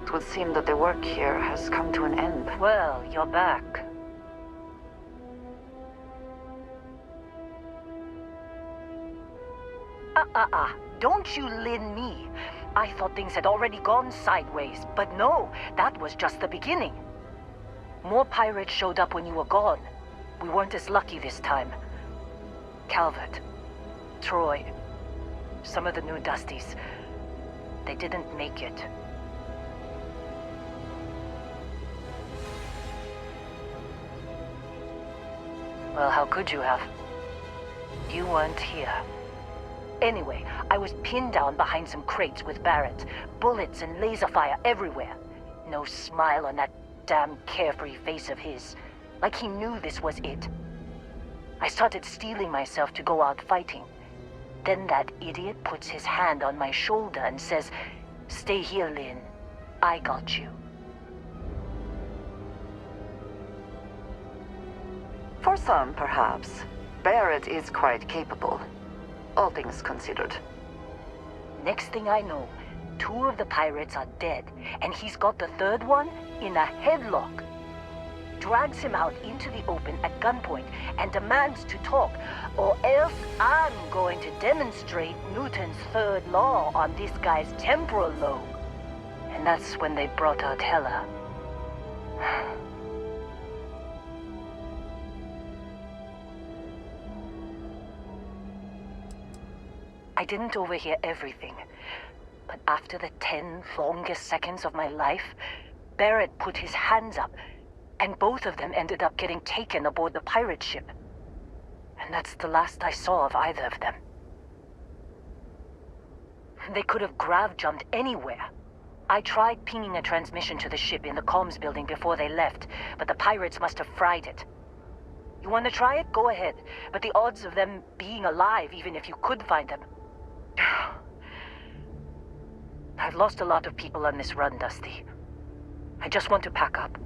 It would seem that the work here has come to an end. Well, you're back. Don't you lin me. I thought things had already gone sideways, but no, that was just the beginning. More pirates showed up when you were gone. We weren't as lucky this time. Calvert, Troy, some of the new Dusties, they didn't make it. Well, how could you have? You weren't here. Anyway, I was pinned down behind some crates with Barrett. Bullets and laser fire everywhere. No smile on that damn carefree face of his. Like he knew this was it. I started steeling myself to go out fighting. Then that idiot puts his hand on my shoulder and says, "Stay here, Lynn. I got you." For some, perhaps. Barrett is quite capable. All things considered. Next thing I know, 2 of the pirates are dead, and he's got the 3rd one in a headlock. Drags him out into the open at gunpoint and demands to talk, or else I'm going to demonstrate Newton's 3rd law on this guy's temporal lobe. And that's when they brought out Hela. I didn't overhear everything, but after the 10 longest seconds of my life, Barrett put his hands up, and both of them ended up getting taken aboard the pirate ship. And that's the last I saw of either of them. They could have grav-jumped anywhere. I tried pinging a transmission to the ship in the comms building before they left, but the pirates must have fried it. You want to try it? Go ahead. But the odds of them being alive, even if you could find them... I've lost a lot of people on this run, Dusty. I just want to pack up.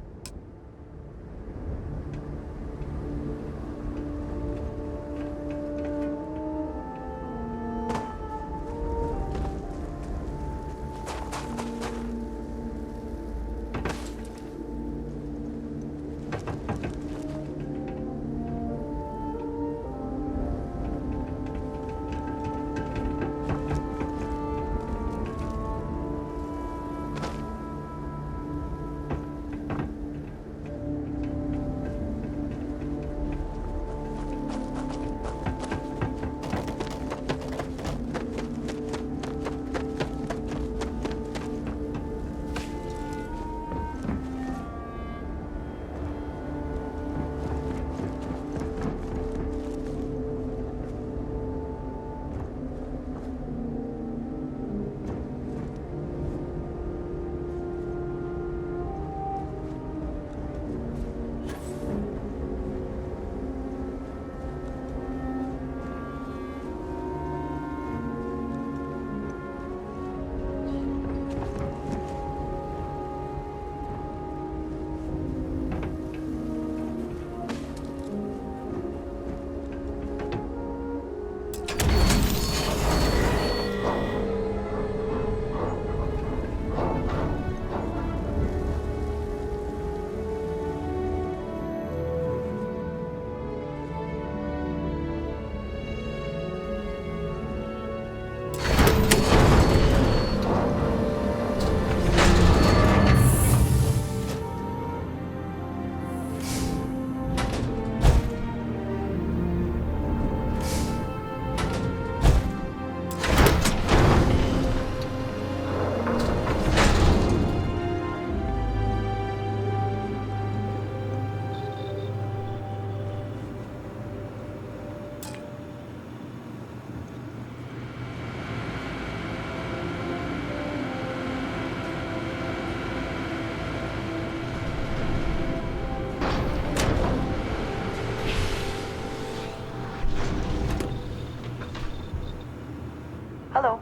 Hello.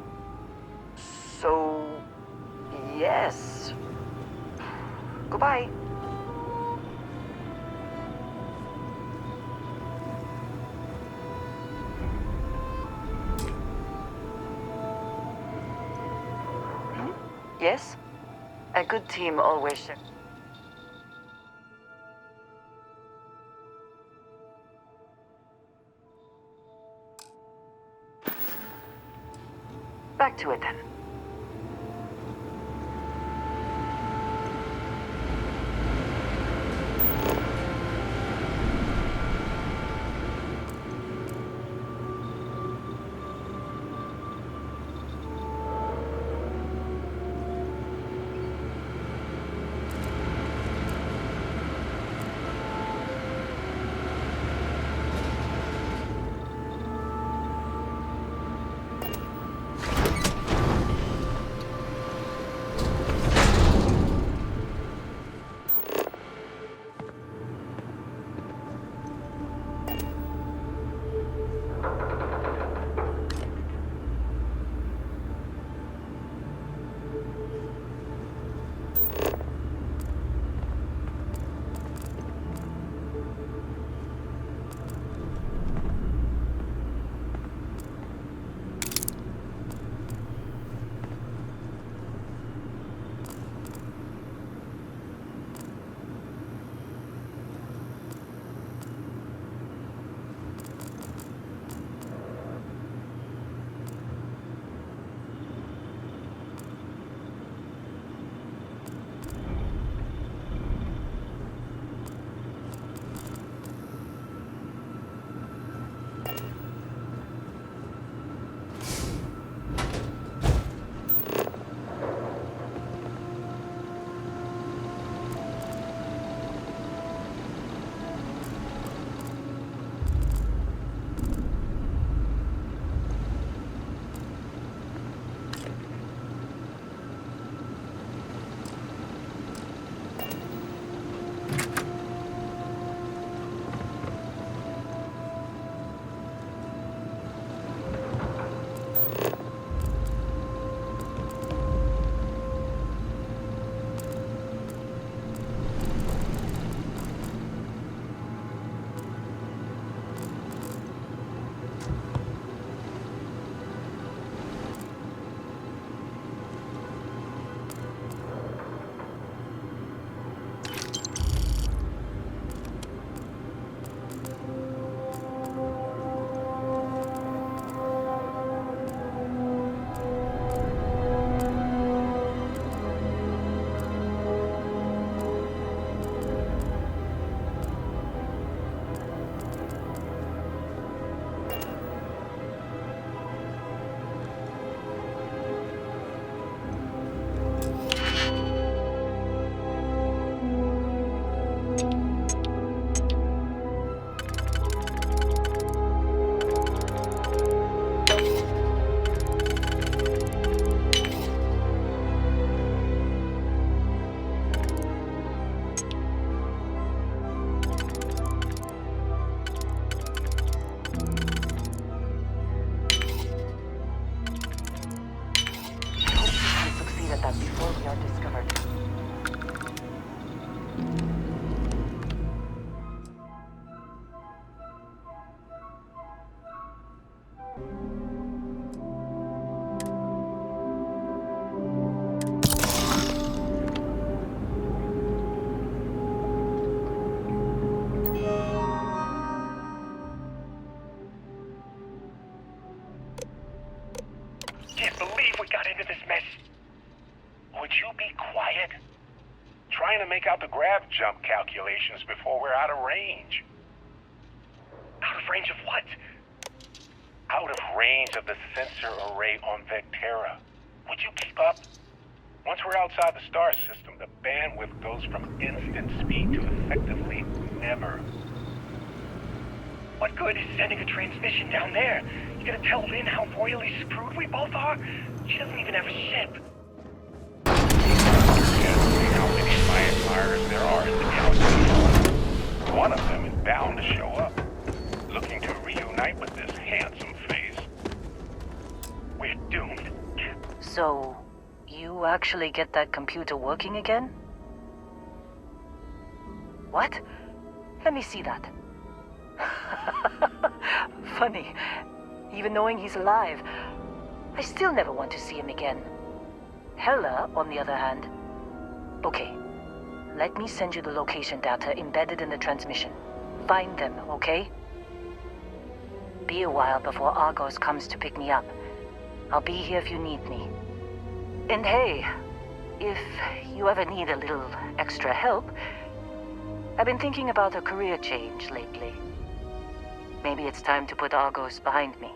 So... yes. Goodbye. Yes? A good team always Back to it then. before we are discovered. Can't believe we got into this mess. Would you be quiet? Trying to make out the grav jump calculations before we're out of range. Out of range of what? Out of range of the sensor array on Vectera. Would you keep up? Once we're outside the star system, the bandwidth goes from instant speed to effectively never. What good is sending a transmission down there? You gonna tell Lynn how royally screwed we both are? She doesn't even have a ship. How many vampires there are in the galaxy. One of them is bound to show up, looking to reunite with this handsome face. We're doomed. So, you actually get that computer working again? What? Let me see that. Funny. Even knowing he's alive, I still never want to see him again. Hella, on the other hand, Okay. Let me send you the location data embedded in the transmission. Find them, okay? Be a while before Argos comes to pick me up. I'll be here if you need me. And hey, if you ever need a little extra help, I've been thinking about a career change lately. Maybe it's time to put Argos behind me.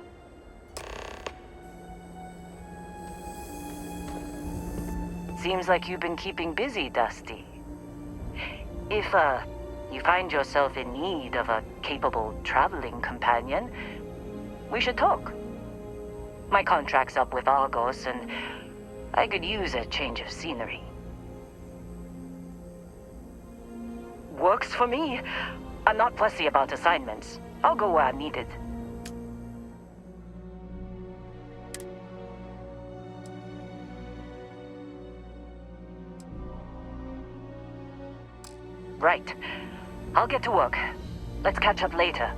Seems like you've been keeping busy, Dusty. If, you find yourself in need of a capable traveling companion, we should talk. My contract's up with Argos, and I could use a change of scenery. Works for me. I'm not fussy about assignments. I'll go where I'm needed. Right. I'll get to work. Let's catch up later.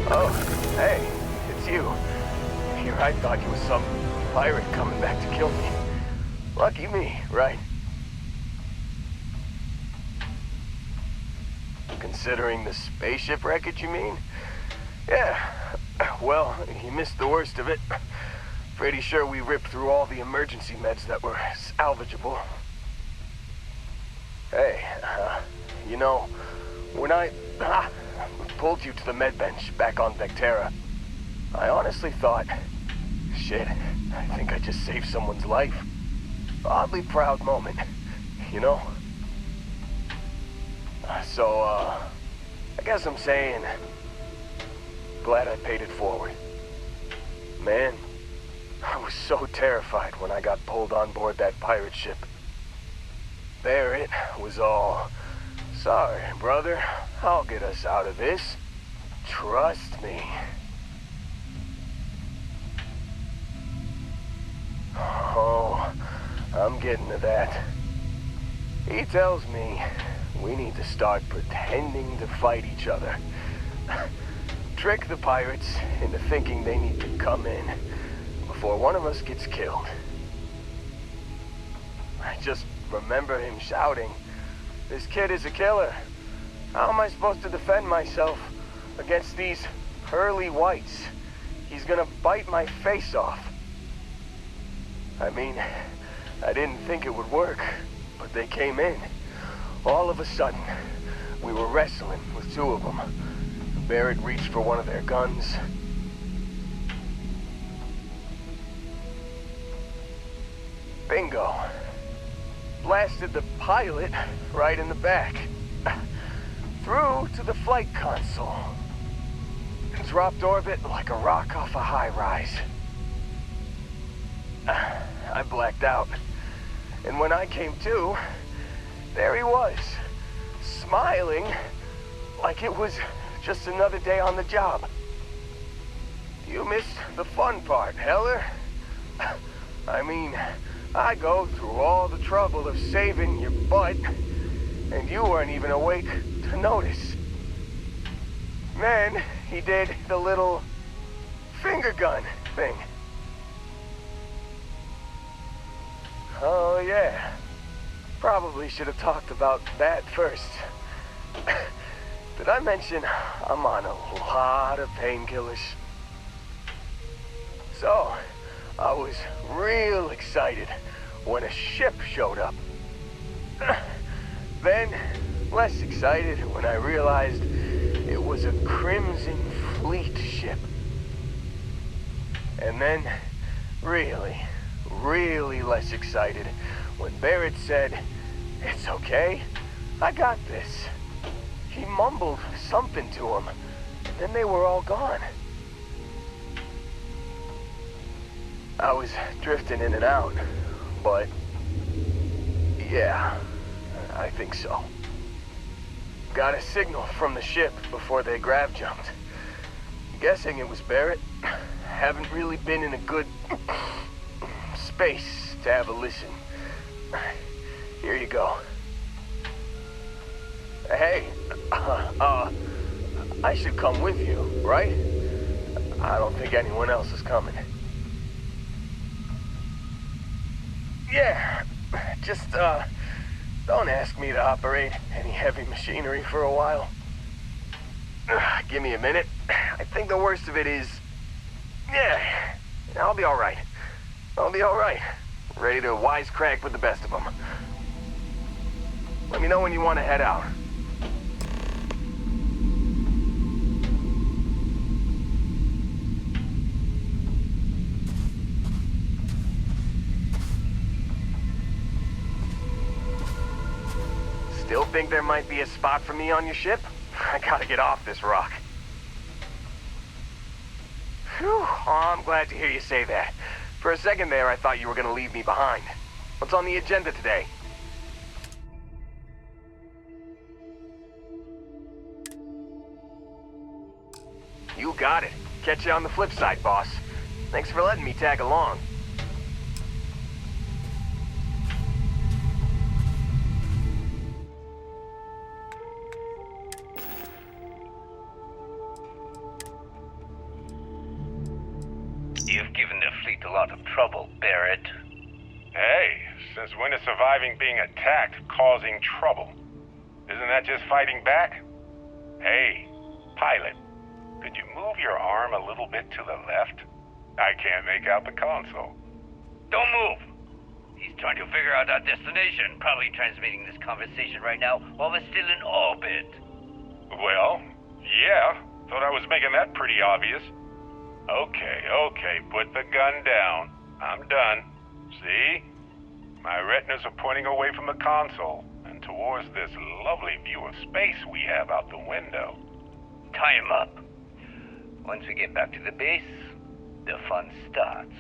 Oh, hey, it's you. I thought you was some pirate coming back to kill me. Lucky me, right? Considering the spaceship wreckage, you mean? Yeah, well, you missed the worst of it. Pretty sure we ripped through all the emergency meds that were salvageable. Hey, you know, when I pulled you to the med bench back on Vectera, I honestly thought, shit, I think I just saved someone's life. Oddly proud moment, you know? So, I guess I'm saying, glad I paid it forward. Man, I was so terrified when I got pulled on board that pirate ship. There it was all, sorry, brother, I'll get us out of this. Trust me. Oh, I'm getting to that. He tells me we need to start pretending to fight each other. Trick the pirates into thinking they need to come in before one of us gets killed. I just remember him shouting, "This kid is a killer. How am I supposed to defend myself against these pearly whites? He's gonna bite my face off." I mean, I didn't think it would work, but they came in. All of a sudden, we were wrestling with two of them. Barrett reached for one of their guns. Bingo. Blasted the pilot right in the back. Through to the flight console. Dropped orbit like a rock off a high-rise. I blacked out. And when I came to, there he was, smiling like it was just another day on the job. You missed the fun part, Heller. I mean, I go through all the trouble of saving your butt and you weren't even awake to notice. Then he did the little finger gun thing. Oh yeah, probably should have talked about that first. Did I mention I'm on a lot of painkillers? So, I was real excited when a ship showed up. Then, less excited when I realized it was a Crimson Fleet ship. And then, really less excited when Barrett said, "It's okay, I got this." He mumbled something to him, and then they were all gone. I was drifting in and out, but yeah, I think so. Got a signal from the ship before they grav jumped. Guessing it was Barrett. Haven't really been in a good space to have a listen. Here you go. Hey, I should come with you, right? I don't think anyone else is coming. Yeah, just, don't ask me to operate any heavy machinery for a while. Give me a minute. I think the worst of it is... Yeah, I'll be alright. I'll be alright. Ready to wisecrack with the best of them. Let me know when you want to head out. Still think there might be a spot for me on your ship? I gotta get off this rock. Whew, oh, I'm glad to hear you say that. For a second there, I thought you were gonna leave me behind. What's on the agenda today? You got it. Catch you on the flip side, boss. Thanks for letting me tag along. You've given the fleet a lot of trouble, Barrett. Hey, since when is surviving being attacked causing trouble? Isn't that just fighting back? Hey, pilot, could you move your arm a little bit to the left? I can't make out the console. Don't move! He's trying to figure out our destination, probably transmitting this conversation right now while we're still in orbit. Well, yeah, thought I was making that pretty obvious. Okay, put the gun down. I'm done. See? My retinas are pointing away from the console and towards this lovely view of space we have out the window. Tie him up. Once we get back to the base, the fun starts.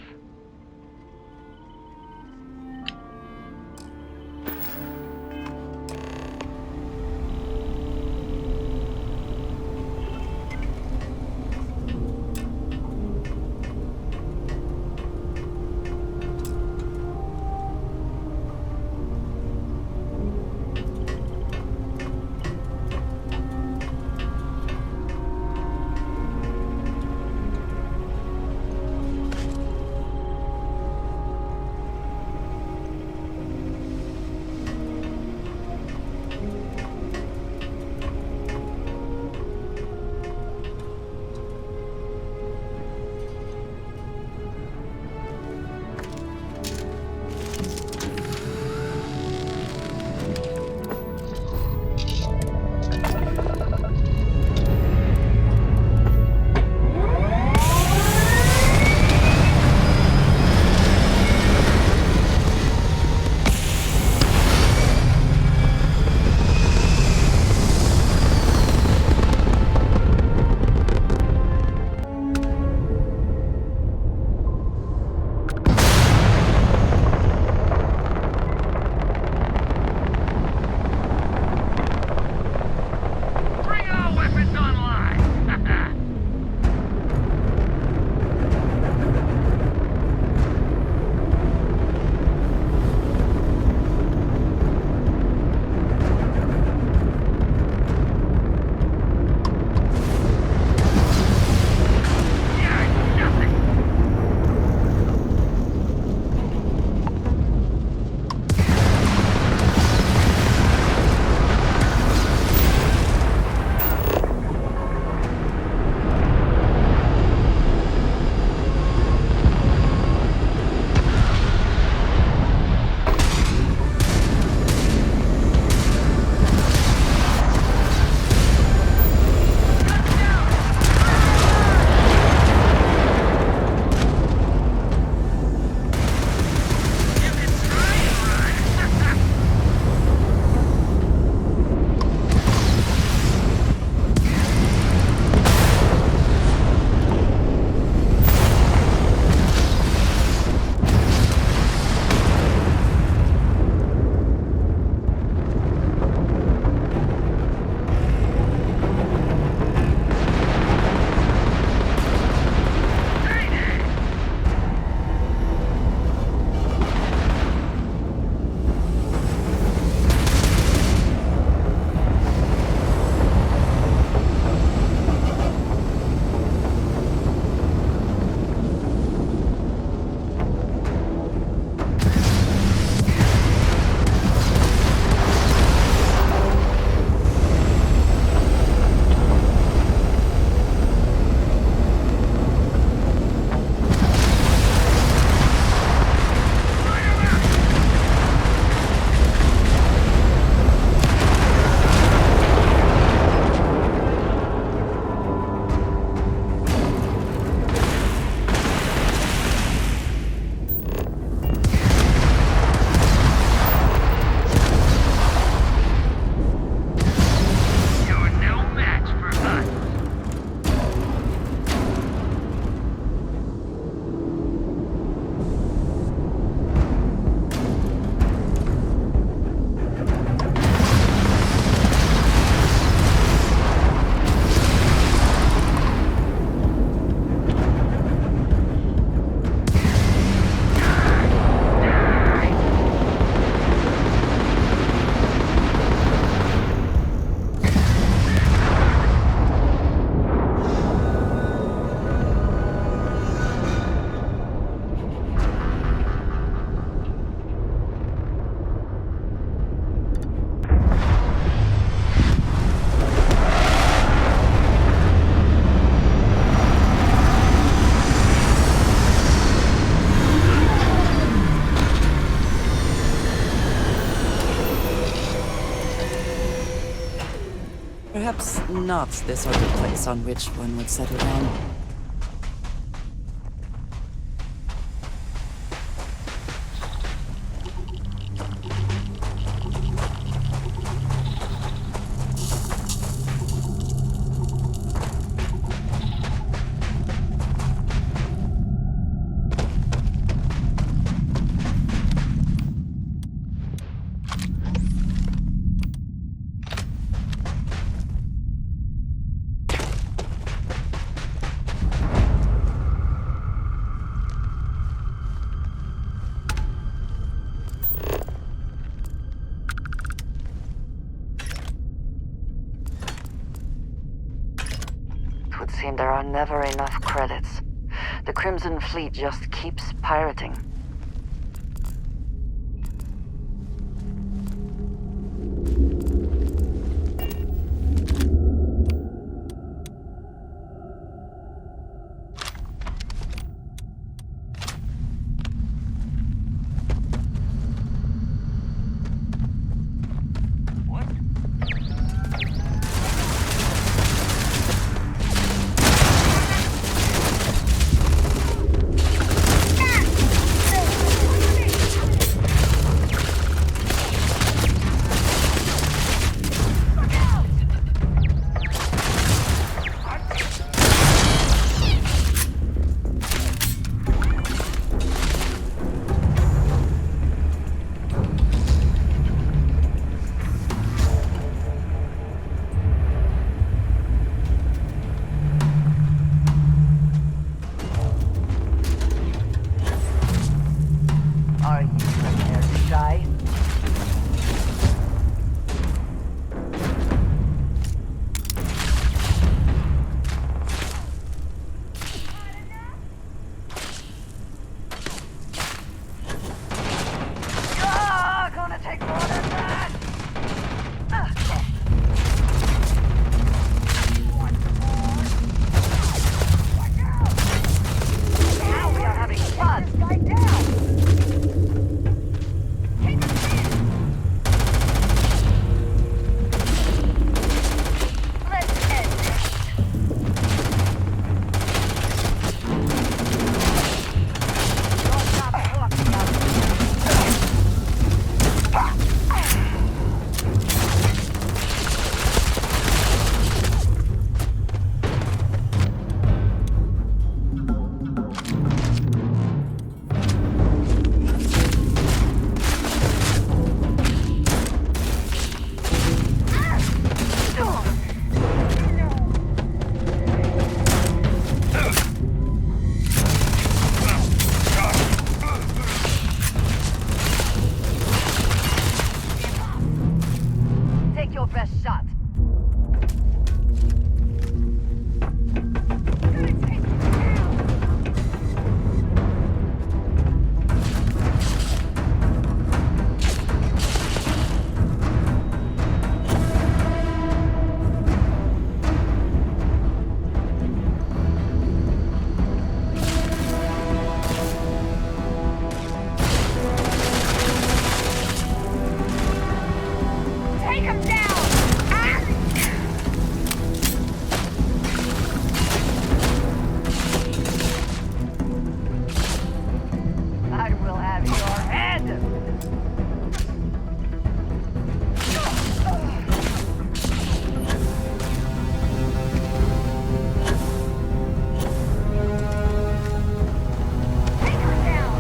Perhaps not the sort of place on which one would settle down. It would seem there are never enough credits. The Crimson Fleet just keeps pirating. Are you prepared to die? Gonna take more than that! Now we are having fun! This guy down! Let's end this. Don't stop talking about it. Take your best shot. Take him down! I will have your head! Take her down!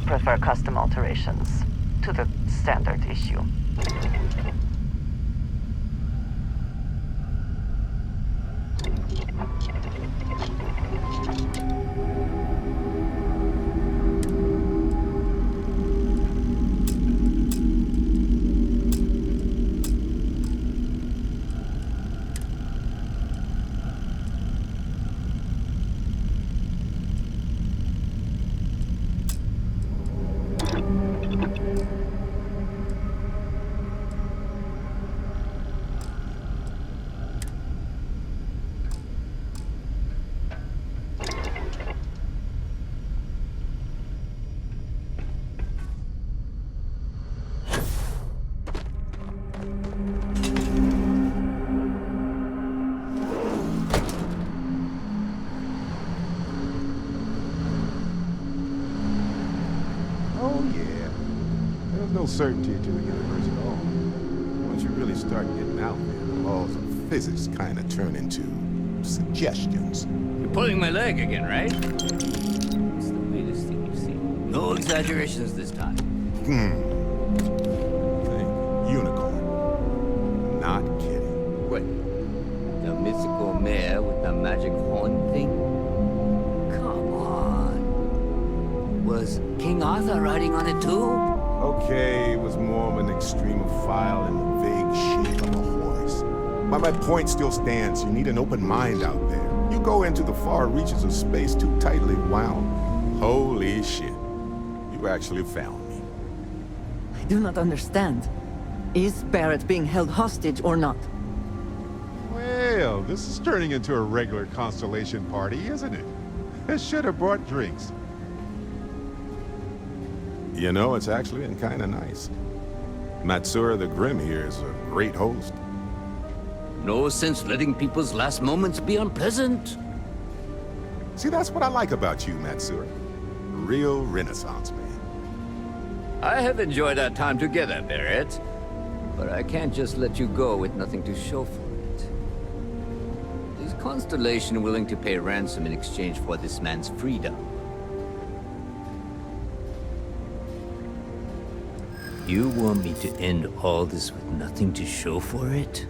prefer custom alterations to the standard issue. No certainty to the universe at all. Once you really start getting out there, the laws of physics kind of turn into suggestions. You're pulling my leg again, right? What's the latest thing you've seen? No exaggerations this time. Unicorn. Not kidding. What? The mythical mare with the magic horn thing? Come on. Was King Arthur riding on it too? Okay, it was more of an extremophile in the vague shape of a horse. But my point still stands. You need an open mind out there. You go into the far reaches of space too tightly wound. Holy shit. You actually found me. I do not understand. Is Barrett being held hostage or not? Well, this is turning into a regular Constellation party, isn't it? I should have brought drinks. You know, it's actually been kind of nice. Matsura the Grim here is a great host. No sense letting people's last moments be unpleasant. See, that's what I like about you, Matsura. Real Renaissance man. I have enjoyed our time together, Barrett. But I can't just let you go with nothing to show for it. Is Constellation willing to pay ransom in exchange for this man's freedom? You want me to end all this with nothing to show for it?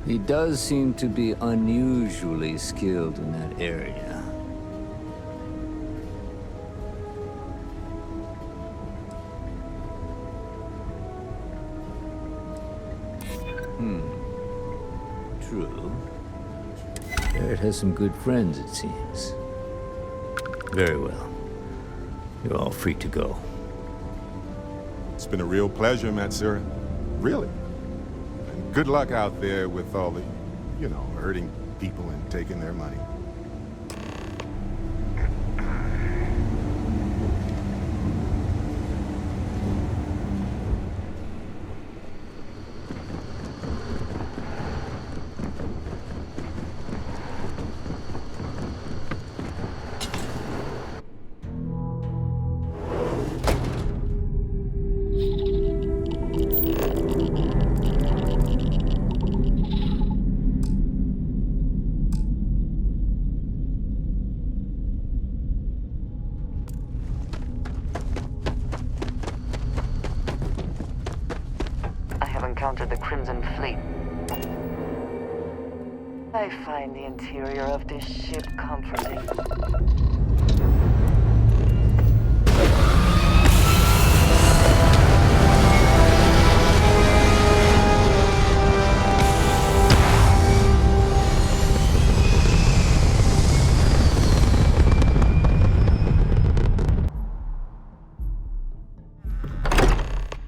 He does seem to be unusually skilled in that area. True. Barrett has some good friends, it seems. Very well. You're all free to go. It's been a real pleasure, Matsura. Really. And good luck out there with all the, you know, hurting people and taking their money. Encountered the Crimson Fleet. I find the interior of this ship comforting.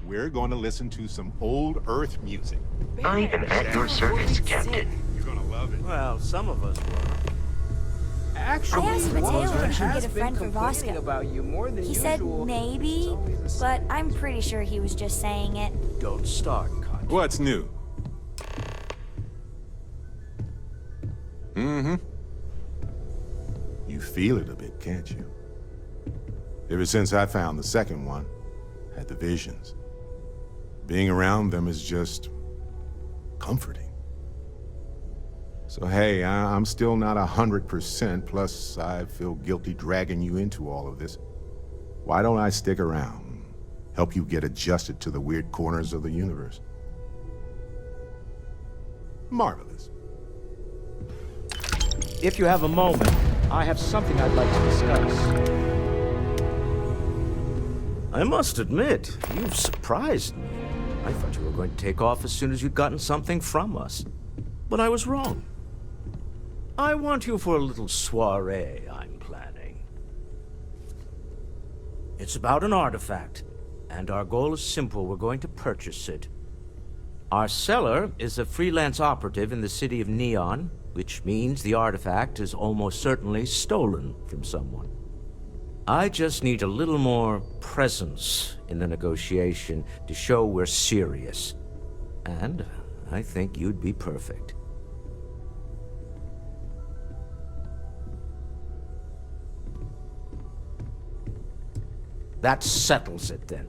We're going to listen to some old Earth music. I am at your service, Captain. You're going to love it. Well, some of us will. Actually, I asked Mateo Walter if he could has get a been friend for complaining Vasco. about you more than He usual. said maybe, It's always the but same. I'm pretty sure he was just saying it. Don't start, Contra. What's new? Mm-hmm. You feel it a bit, can't you? Ever since I found the second one, had the visions. Being around them is just comforting. So hey, I'm still not 100%, plus I feel guilty dragging you into all of this. Why don't I stick around? Help you get adjusted to the weird corners of the universe. Marvelous. If you have a moment, I have something I'd like to discuss. I must admit, you've surprised me. I thought you were going to take off as soon as you'd gotten something from us. But I was wrong. I want you for a little soiree I'm planning. It's about an artifact, and our goal is simple. We're going to purchase it. Our seller is a freelance operative in the city of Neon, which means the artifact is almost certainly stolen from someone. I just need a little more presence in the negotiation to show we're serious. And I think you'd be perfect. That settles it, then.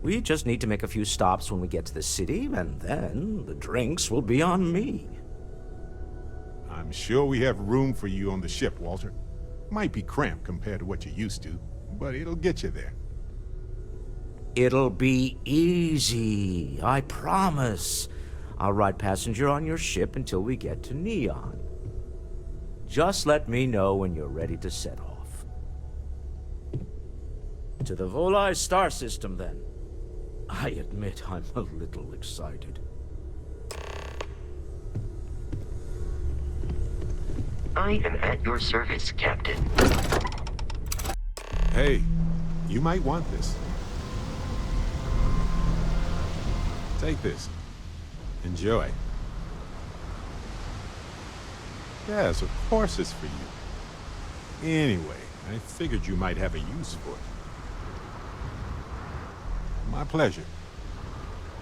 We just need to make a few stops when we get to the city, and then the drinks will be on me. I'm sure we have room for you on the ship, Walter. Might be cramped compared to what you're used to, but it'll get you there. It'll be easy, I promise. I'll ride passenger on your ship until we get to Neon. Just let me know when you're ready to set off. To the Volai star system, then. I admit I'm a little excited. I am at your service, Captain. Hey, you might want this. Take this. Enjoy. Yes, of course it's for you. Anyway, I figured you might have a use for it. My pleasure.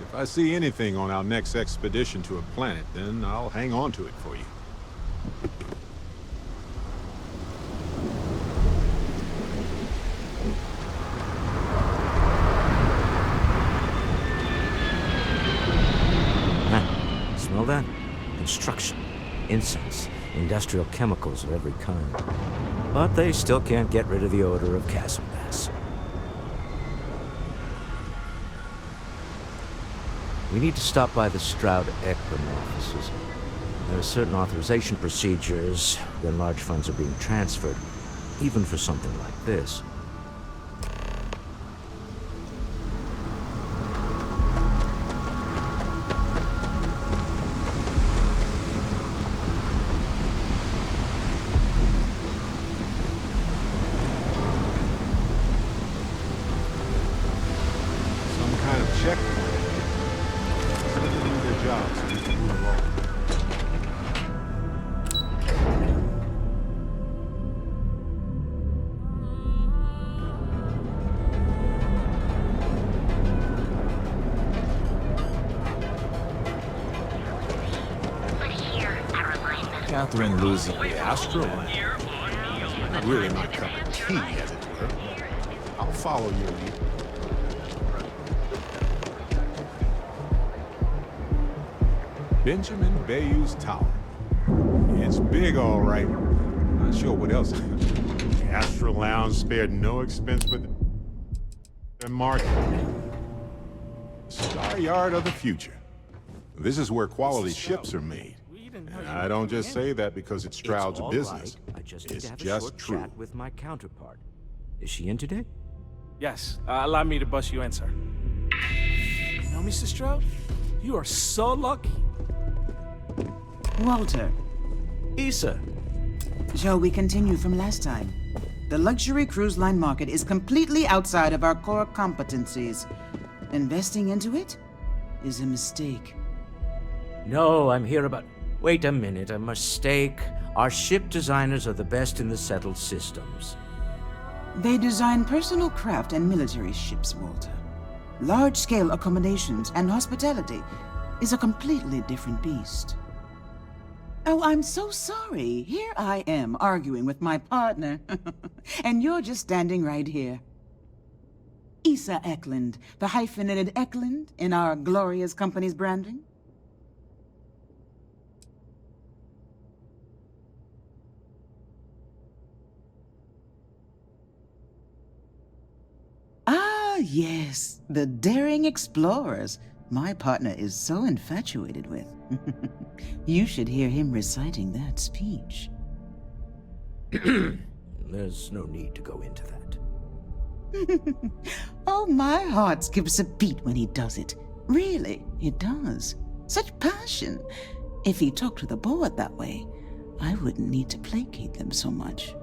If I see anything on our next expedition to a planet, then I'll hang on to it for you. Smell that? Construction, incense, industrial chemicals of every kind. But they still can't get rid of the odor of chasm gas. We need to stop by the Stroud-Ekman offices. There are certain authorization procedures when large funds are being transferred, even for something like this. Catherine losing the Astroland. Really my cup of tea, as it were. I'll follow your lead. Benjamin Bayou's Tower. It's big, all right. Not sure what else. The Astro Lounge spared no expense for the market. Star Yard of the future. This is where quality ships are made. And I don't just say that because it's Stroud's business. Right. I just need it's to have just a short true. chat with my counterpart. Is she in today? Yes. Allow me to bust you in, sir. You know, Mr. Stroud? You are so lucky. Walter. Issa. Shall we continue from last time? The luxury cruise line market is completely outside of our core competencies. Investing into it is a mistake. No, I'm here about... Wait a minute, a mistake. Our ship designers are the best in the settled systems. They design personal craft and military ships, Walter. Large-scale accommodations and hospitality is a completely different beast. Oh, I'm so sorry. Here I am arguing with my partner. And you're just standing right here. Issa Eklund, the hyphenated Eklund in our glorious company's branding. yes, the daring explorers my partner is so infatuated with. You should hear him reciting that speech. There's no need to go into that. Oh, my heart skips a beat when he does it. Really, it does. Such passion. If he talked to the board that way, I wouldn't need to placate them so much.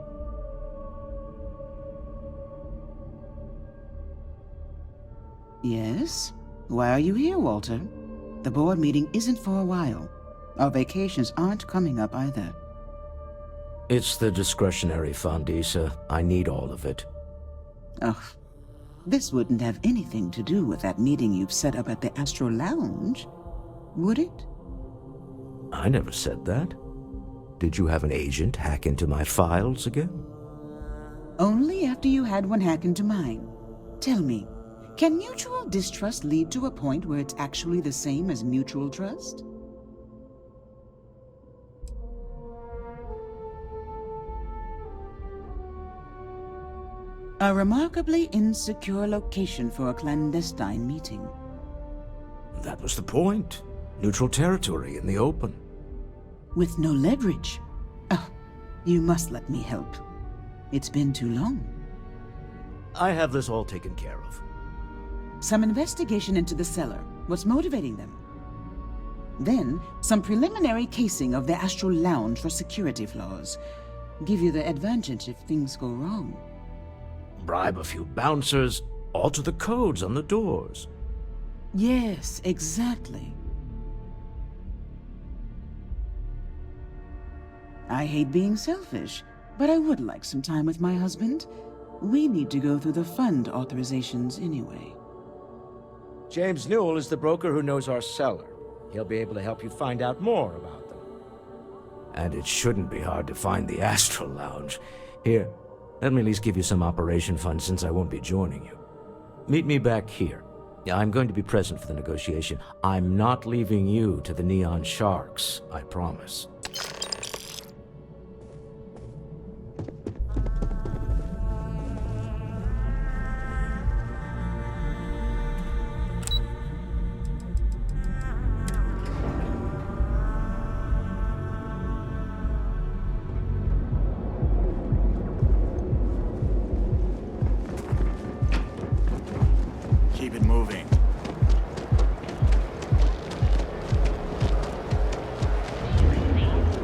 Yes? Why are you here, Walter? The board meeting isn't for a while. Our vacations aren't coming up either. It's the discretionary fund, Issa. I need all of it. Ugh. This wouldn't have anything to do with that meeting you've set up at the Astro Lounge, would it? I never said that. Did you have an agent hack into my files again? Only after you had one hack into mine. Tell me, can mutual distrust lead to a point where it's actually the same as mutual trust? A remarkably insecure location for a clandestine meeting. That was the point. Neutral territory in the open. With no leverage. Oh, you must let me help. It's been too long. I have this all taken care of. Some investigation into the cellar. What's motivating them? Then, some preliminary casing of the Astral Lounge for security flaws. Give you the advantage if things go wrong. Bribe a few bouncers, alter the codes on the doors. Yes, exactly. I hate being selfish, but I would like some time with my husband. We need to go through the fund authorizations anyway. James Newell is the broker who knows our cellar. He'll be able to help you find out more about them. And it shouldn't be hard to find the Astral Lounge. Here, let me at least give you some operation funds since I won't be joining you. Meet me back here. I'm going to be present for the negotiation. I'm not leaving you to the Neon Sharks, I promise. Keep it moving.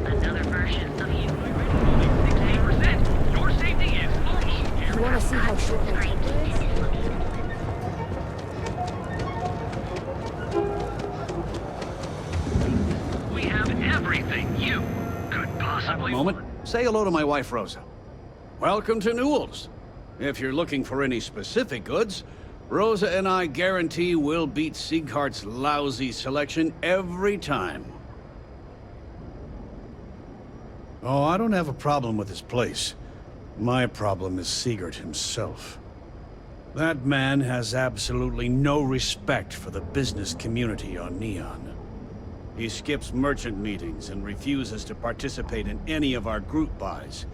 Another version of you. 68%. Your safety is almost. You want to see how short my temper is? We have everything you could possibly Moment. Say hello to my wife, Rosa. Welcome to Newell's. If you're looking for any specific goods, Rosa and I guarantee we'll beat Sieghart's lousy selection every time. Oh, I don't have a problem with this place. My problem is Siegert himself. That man has absolutely no respect for the business community on Neon. He skips merchant meetings and refuses to participate in any of our group buys.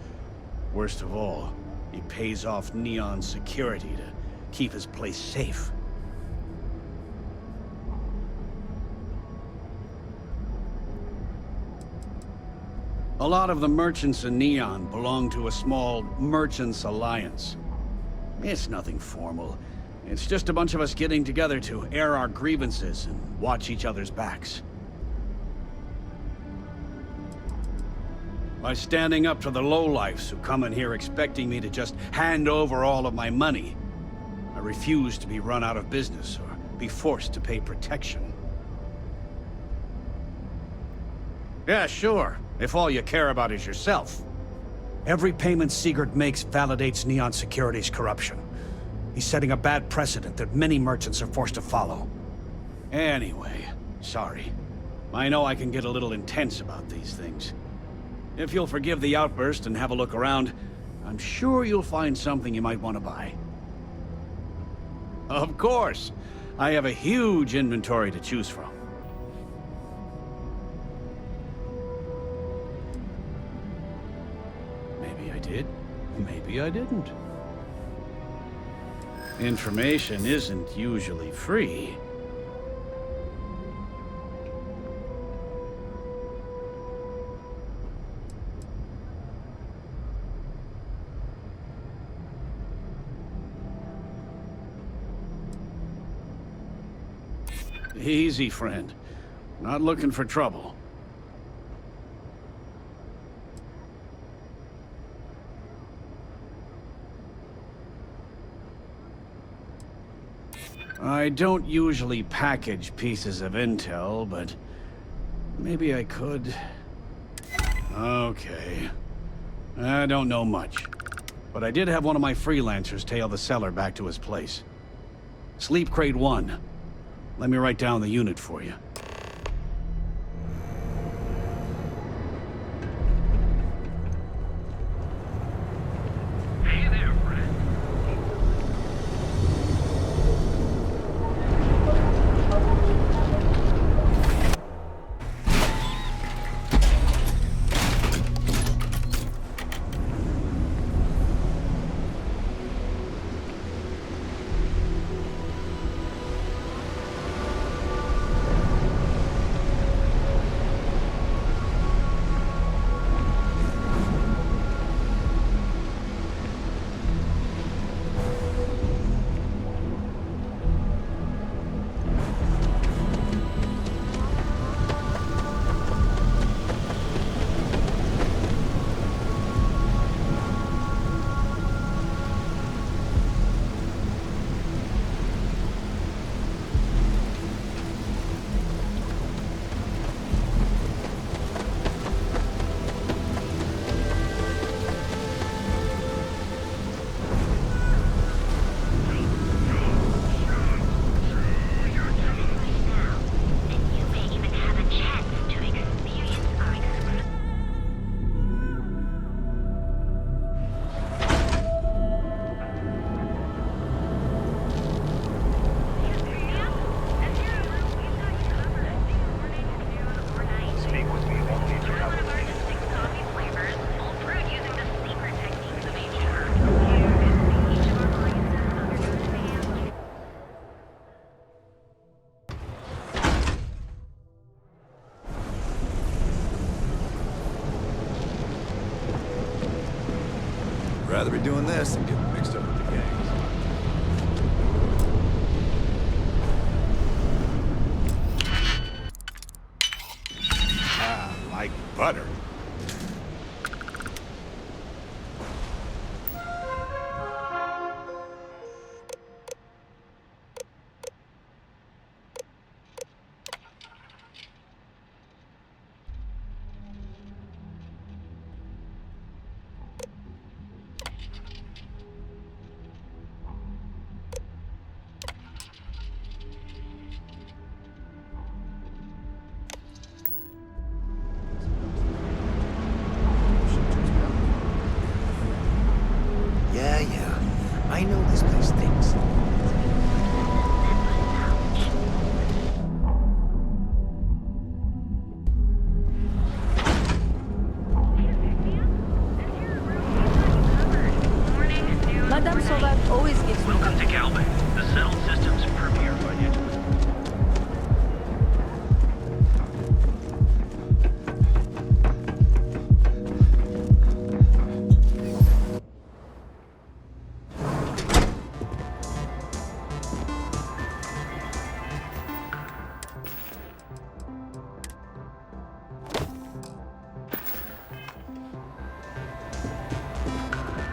Worst of all, he pays off Neon security to keep his place safe. A lot of the merchants in Neon belong to a small Merchants Alliance. It's nothing formal. It's just a bunch of us getting together to air our grievances and watch each other's backs. By standing up to the lowlifes who come in here expecting me to just hand over all of my money, I refuse to be run out of business or be forced to pay protection. Yeah, sure, if all you care about is yourself. Every payment Siegert makes validates Neon Security's corruption. He's setting a bad precedent that many merchants are forced to follow. Anyway, sorry. I know I can get a little intense about these things. If you'll forgive the outburst and have a look around, I'm sure you'll find something you might want to buy. Of course! I have a huge inventory to choose from. Maybe I did, maybe I didn't. Information isn't usually free. Easy, friend. Not looking for trouble. I don't usually package pieces of intel, but maybe I could. Okay. I don't know much, but I did have one of my freelancers tail the seller back to his place. Sleep Crate 1. Let me write down the unit for you. Hey there, friend. Rather be doing this than getting mixed up with the gangs. Ah, like butter. Yeah. I know this place stinks. Madame Sauvage always gives me... Welcome to Galvin, the settled systems premier financial.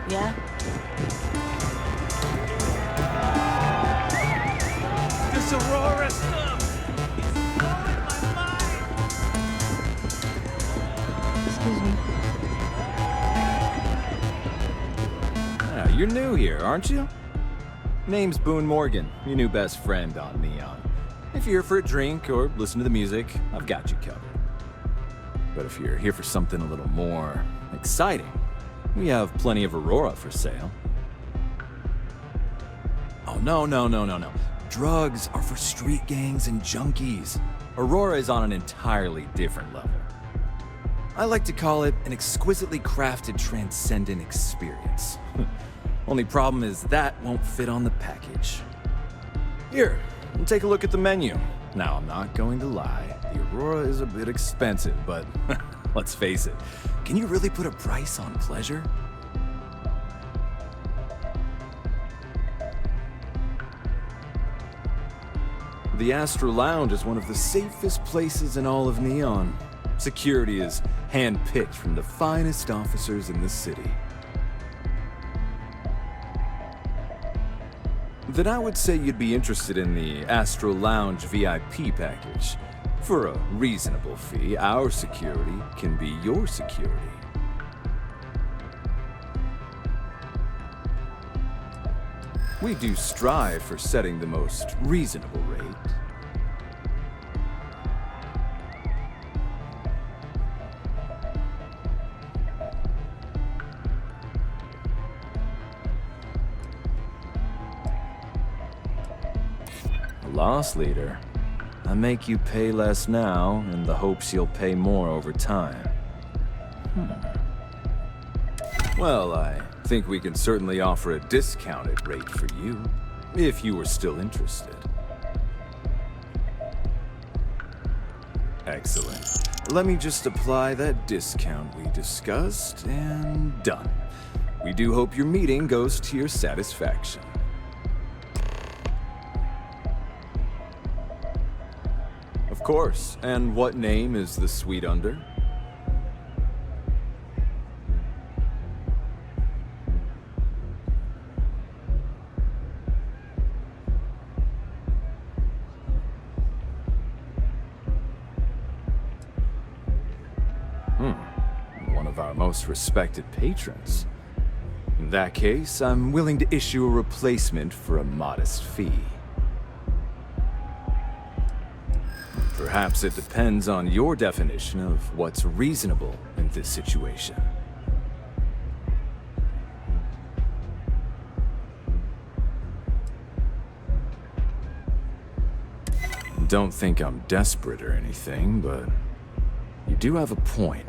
Yeah? This Aurora stuff! Excuse me. Ah, you're new here, aren't you? Name's Boone Morgan, your new best friend on Neon. If you're here for a drink or listen to the music, I've got you covered. But if you're here for something a little more exciting, we have plenty of Aurora for sale. Oh, no. Drugs are for street gangs and junkies. Aurora is on an entirely different level. I like to call it an exquisitely crafted transcendent experience. Only problem is that won't fit on the package. Here, take a look at the menu. Now, I'm not going to lie. The Aurora is a bit expensive, but let's face it. Can you really put a price on pleasure? The Astro Lounge is one of the safest places in all of Neon. Security is hand-picked from the finest officers in the city. Then I would say you'd be interested in the Astro Lounge VIP package. For a reasonable fee, our security can be your security. We do strive for setting the most reasonable rate. Loss leader. I make you pay less now in the hopes you'll pay more over time. Well, I think we can certainly offer a discounted rate for you, if you were still interested. Excellent. Let me just apply that discount we discussed, and done. We do hope your meeting goes to your satisfaction. Of course. And what name is the suite under? One of our most respected patrons. In that case, I'm willing to issue a replacement for a modest fee. Perhaps it depends on your definition of what's reasonable in this situation. Don't think I'm desperate or anything, but you do have a point.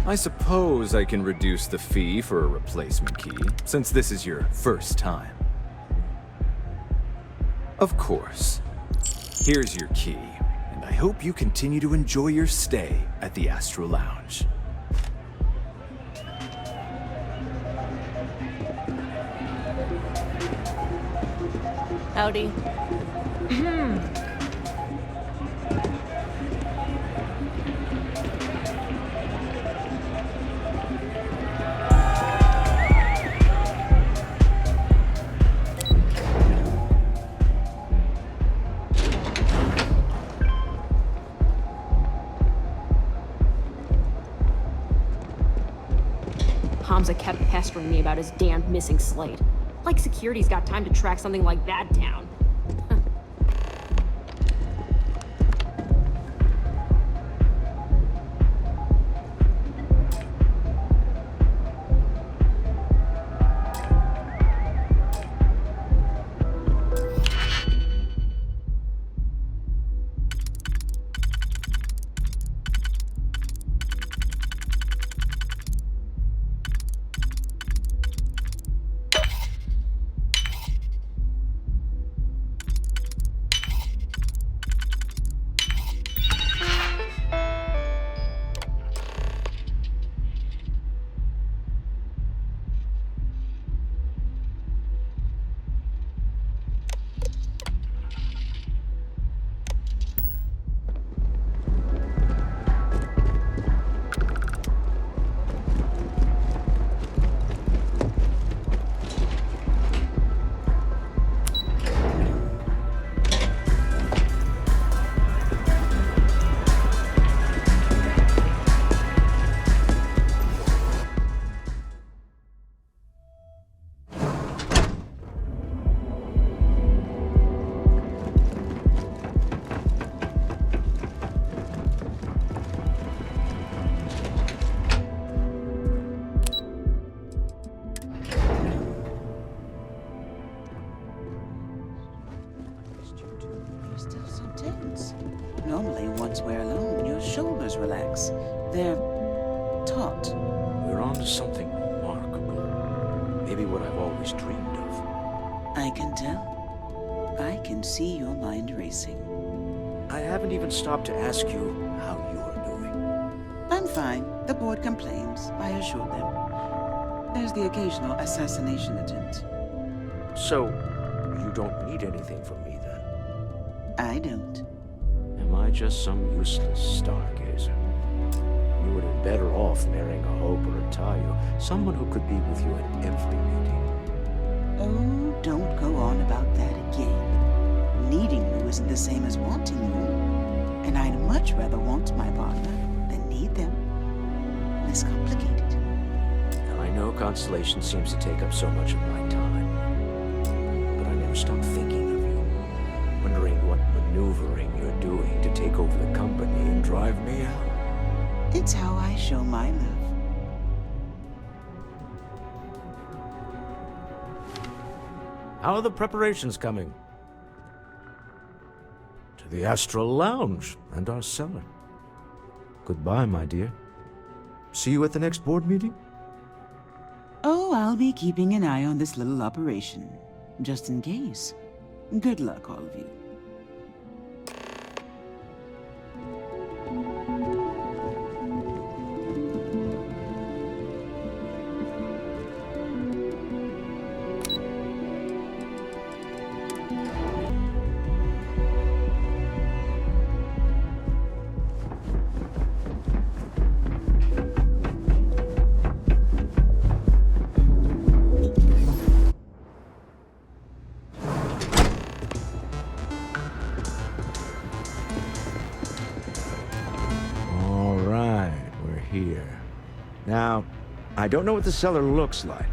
I suppose I can reduce the fee for a replacement key, since this is your first time. Of course. Here's your key. I hope you continue to enjoy your stay at the Astro Lounge. Howdy. Hamza kept pestering me about his damned missing slate. Like security's got time to track something like that down. Normally, once we're alone, your shoulders relax. They're taut. We're on to something remarkable. maybe what I've always dreamed of. I can tell. I can see your mind racing. I haven't even stopped to ask you how you're doing. I'm fine. The board complains. I assure them. There's the occasional assassination attempt. So, you don't need anything from me then? I don't. Am I just some useless stargazer? You would have been better off marrying a Hope or a Tayo, someone who could be with you at every meeting. Oh, don't go on about that again. Needing you isn't the same as wanting you. And I'd much rather want my partner than need them. Less complicated. Now, I know Constellation seems to take up so much of my time. But I never stop thinking of you. Wondering what maneuvering you're doing to take over the company and drive me out. It's how I show my love. How are the preparations coming? To the Astral Lounge and our cellar. Goodbye, my dear. See you at the next board meeting? Oh, I'll be keeping an eye on this little operation. Just in case. Good luck, all of you. Now, I don't know what the cellar looks like,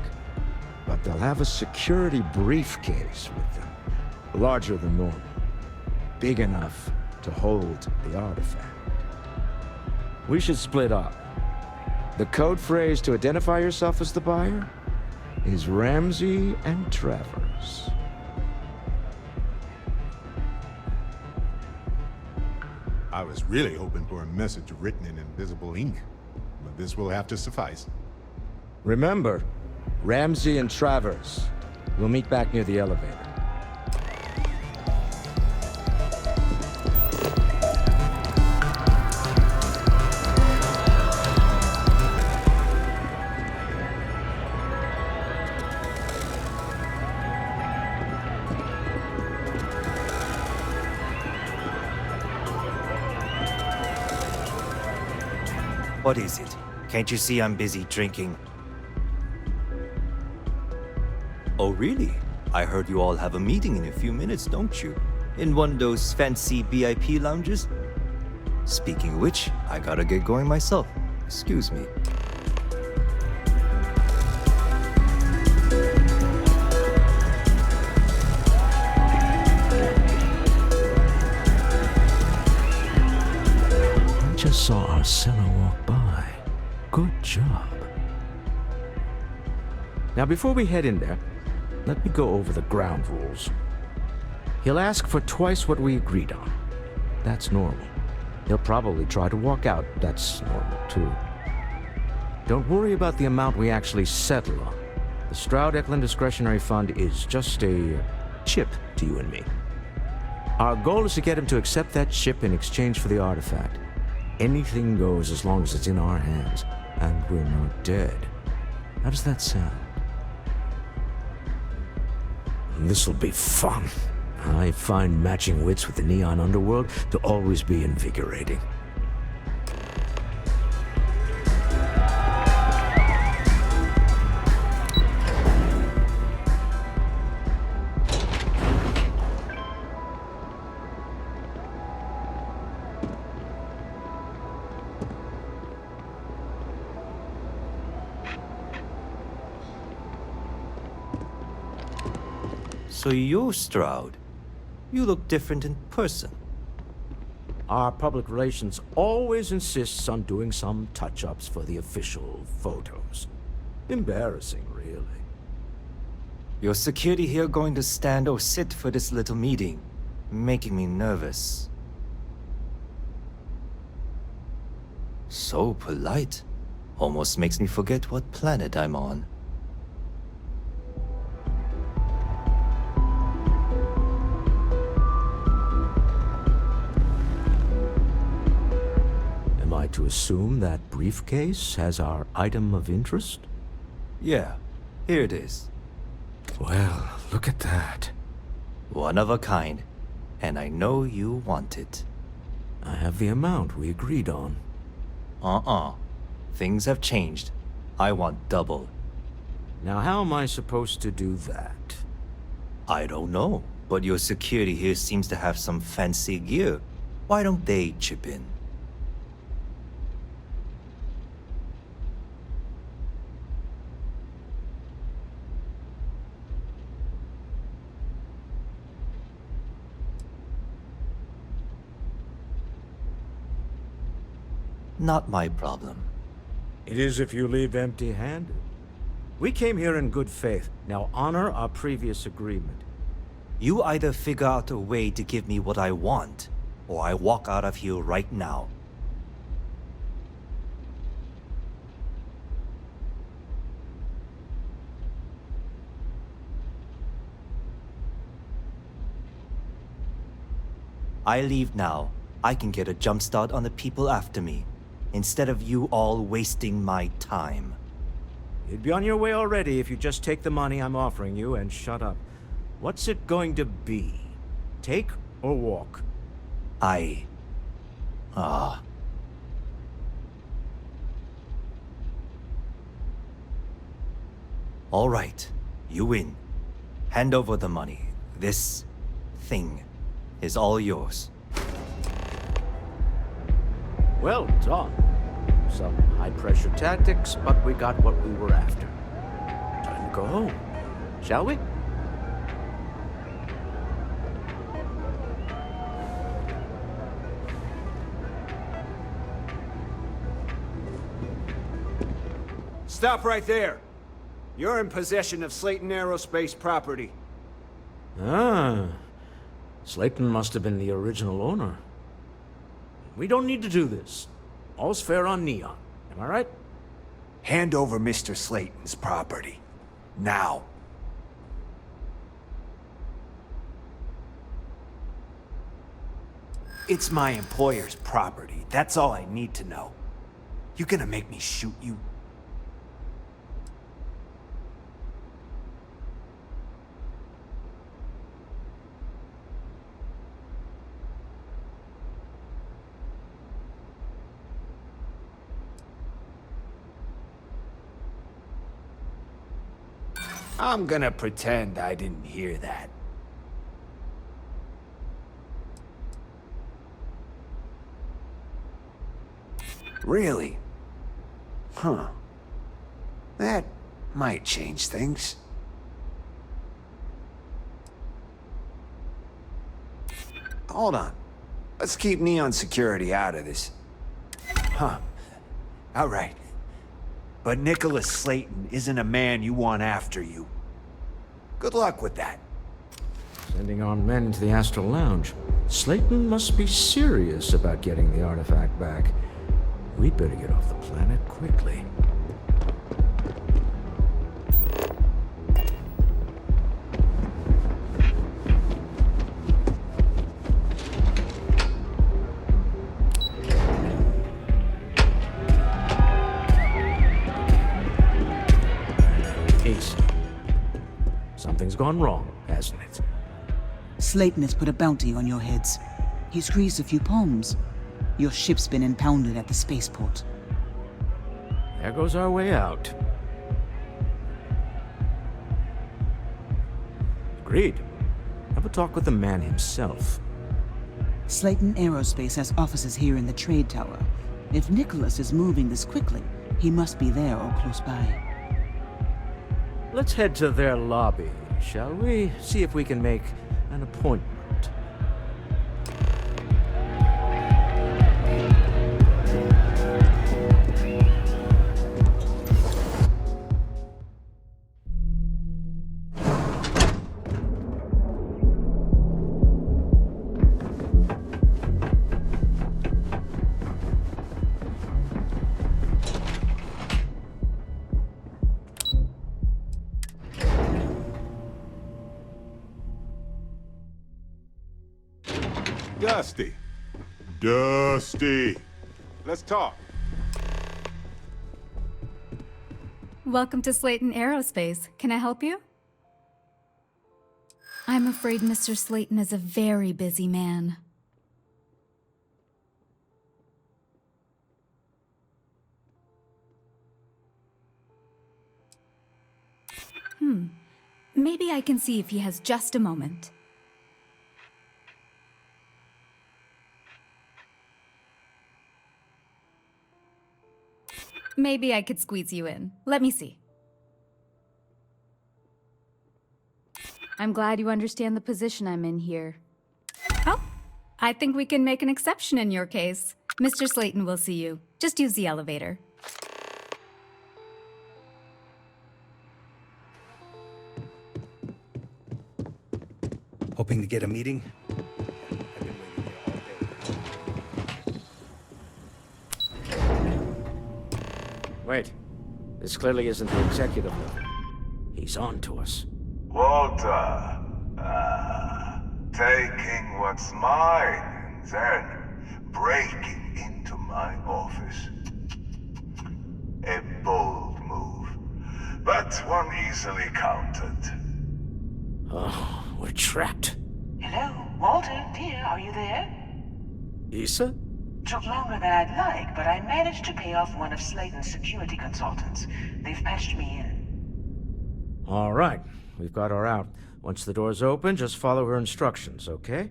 but they'll have a security briefcase with them. Larger than normal. Big enough to hold the artifact. We should split up. The code phrase to identify yourself as the buyer is Ramsey and Travers. I was really hoping for a message written in invisible ink, but this will have to suffice. Remember, Ramsey and Travers. We'll meet back near the elevator. What is it? Can't you see I'm busy drinking? Oh, really? I heard you all have a meeting in a few minutes, don't you? In one of those fancy VIP lounges? Speaking of which, I gotta get going myself. Excuse me. I just saw our cellar walk by. Good job. Now, before we head in there, let me go over the ground rules. He'll ask for twice what we agreed on. That's normal. He'll probably try to walk out. That's normal, too. Don't worry about the amount we actually settle on. The Stroud-Eklund Discretionary Fund is just a chip to you and me. Our goal is to get him to accept that chip in exchange for the artifact. Anything goes as long as it's in our hands, and we're not dead. How does that sound? This'll be fun. I find matching wits with the Neon Underworld to always be invigorating. So you're Stroud. You look different in person. Our public relations always insists on doing some touch-ups for the official photos. Embarrassing, really. Your security here going to stand or sit for this little meeting, making me nervous. So polite. Almost makes me forget what planet I'm on. to assume that briefcase has our item of interest? Yeah, here it is. Well, look at that. One of a kind. And I know you want it. I have the amount we agreed on. Things have changed. I want double. Now how am I supposed to do that? I don't know, but your security here seems to have some fancy gear. Why don't they chip in? Not my problem. It is if you leave empty-handed. We came here in good faith. Now honor our previous agreement. You either figure out a way to give me what I want, or I walk out of here right now. I leave now. I can get a jump start on the people after me, instead of you all wasting my time. You'd be on your way already if you just take the money I'm offering you and shut up. What's it going to be? Take or walk? All right, you win. Hand over the money. This thing is all yours. Well done. Some high-pressure tactics, but we got what we were after. Time to go home, shall we? Stop right there. You're in possession of Slayton Aerospace property. Ah. Slayton must have been the original owner. We don't need to do this. All's fair on Neon. Am I right? Hand over Mr. Slayton's property. Now. It's my employer's property. That's all I need to know. You gonna make me shoot you? I'm gonna pretend I didn't hear that. Really? Huh. That might change things. Hold on. Let's keep Neon Security out of this. Huh. All right. But Nicholas Slayton isn't a man you want after you. Good luck with that. Sending armed men into the Astral Lounge. Slayton must be serious about getting the artifact back. We'd better get off the planet quickly. Easy. Something's gone wrong, hasn't it? Slayton has put a bounty on your heads. He's greased a few palms. Your ship's been impounded at the spaceport. There goes our way out. Agreed. Have a talk with the man himself. Slayton Aerospace has offices here in the trade tower. If Nicholas is moving this quickly, he must be there or close by. Let's head to their lobby, shall we? See if we can make an appointment. Dusty. Dusty. Let's talk. Welcome to Slayton Aerospace. Can I help you? I'm afraid Mr. Slayton is a very busy man. Maybe I can see if he has just a moment. Maybe I could squeeze you in. Let me see. I'm glad you understand the position I'm in here. Oh, I think we can make an exception in your case. Mr. Slayton will see you. Just use the elevator. Hoping to get a meeting? Wait. This clearly isn't the executive level. He's on to us. Walter, taking what's mine and then breaking into my office. A bold move, but one easily countered. Oh, we're trapped. Hello, Walter, dear, are you there? Issa? Took longer than I'd like, but I managed to pay off one of Slayton's security consultants. They've patched me in. All right. We've got her out. Once the door's open, just follow her instructions, okay?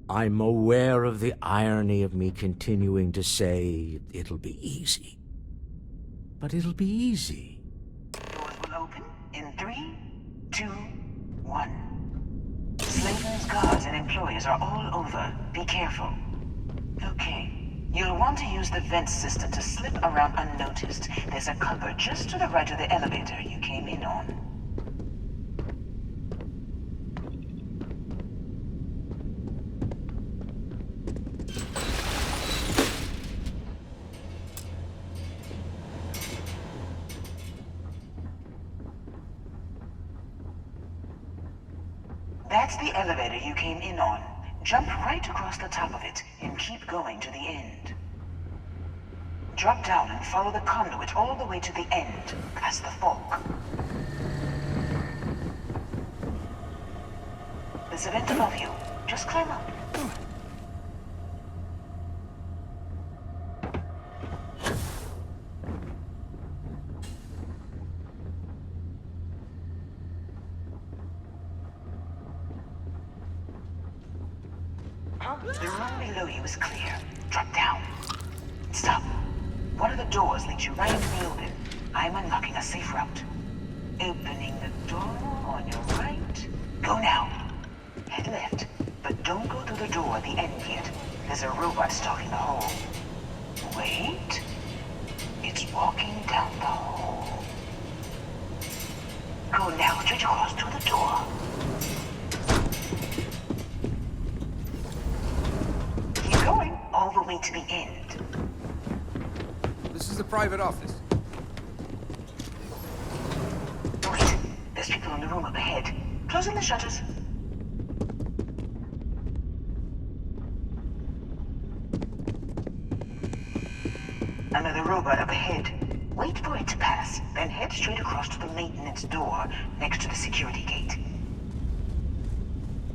I'm aware of the irony of me continuing to say it'll be easy. But it'll be easy. Doors will open in 3, 2, 1. Slayton's guards and employees are all over. Be careful. Okay. You'll want to use the vent system to slip around unnoticed. There's a cupboard just to the right of the elevator you came in on. That's the elevator you came in on. Jump right across the top of it and keep going to the end. Drop down and follow the conduit all the way to the end, past the fork. There's a vent above you. Just climb up. The room below you is clear. Drop down. Stop. One of the doors leads you right into the open. I'm unlocking a safe route. Opening the door on your right. Go now. Head left, but don't go through the door at the end yet. There's a robot stalking the hole. Wait. It's walking down the hole. Go now, straight across to the door. Going all the way to the end. This is a private office. Wait, there's people in the room up ahead. Closing the shutters. Another robot up ahead. Wait for it to pass, then head straight across to the maintenance door next to the security gate.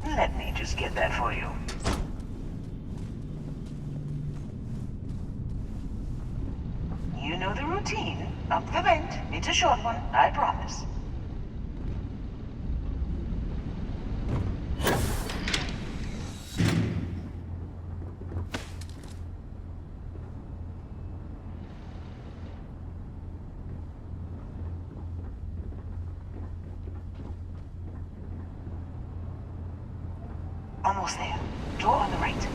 Let me just get that for you. You know the routine. Up the vent. It's a short one, I promise. Almost there. Door on the right.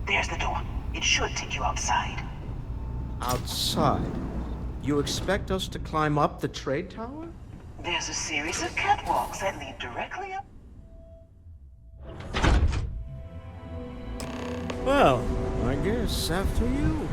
There's the door. It should take you outside. Outside? You expect us to climb up the trade tower? There's a series of catwalks that lead directly up. Well, I guess after you.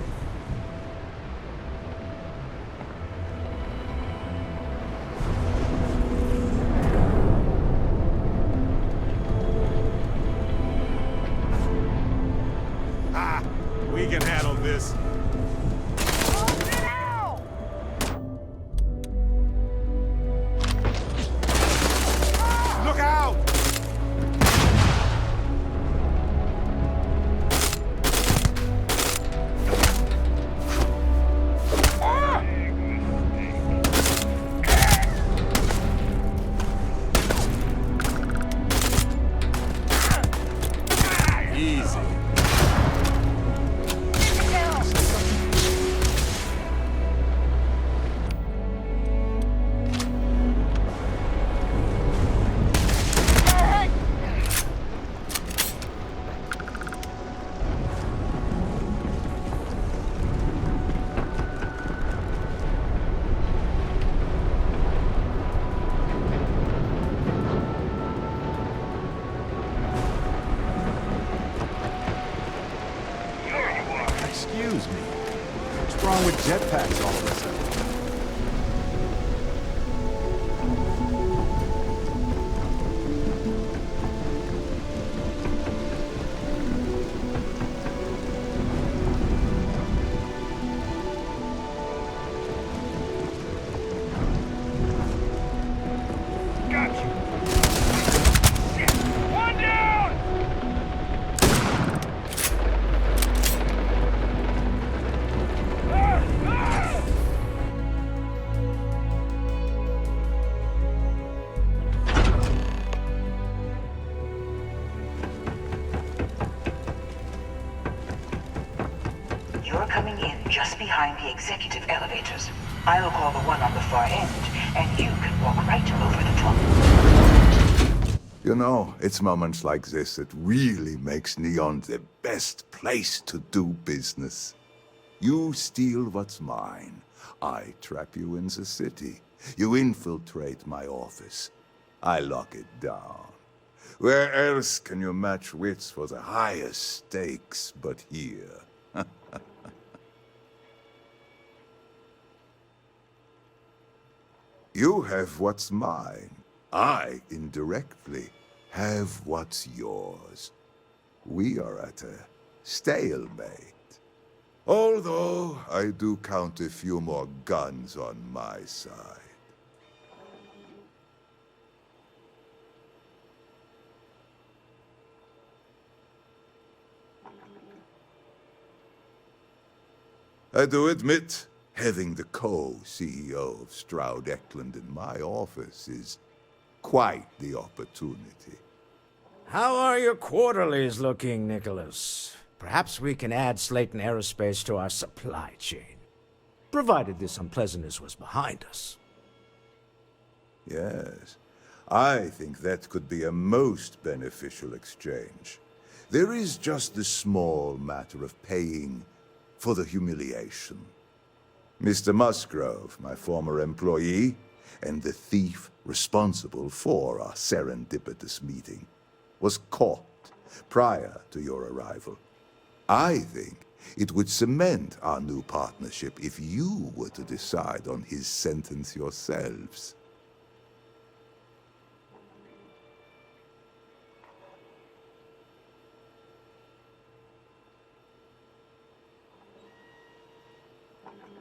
wrong with jetpacks all of a sudden? You're coming in just behind the executive elevators. I'll call the one on the far end, and you can walk right over the top. You know, it's moments like this that really makes Neon the best place to do business. You steal what's mine. I trap you in the city. You infiltrate my office. I lock it down. Where else can you match wits for the highest stakes but here? You have what's mine. I, indirectly, have what's yours. We are at a stalemate. Although, I do count a few more guns on my side. I do admit, having the co-CEO of Stroud Eklund in my office is quite the opportunity. How are your quarterlies looking, Nicholas? Perhaps we can add Slayton Aerospace to our supply chain, provided this unpleasantness was behind us. Yes, I think that could be a most beneficial exchange. There is just the small matter of paying for the humiliation. Mr. Musgrove, my former employee, and the thief responsible for our serendipitous meeting, was caught prior to your arrival. I think it would cement our new partnership if you were to decide on his sentence yourselves.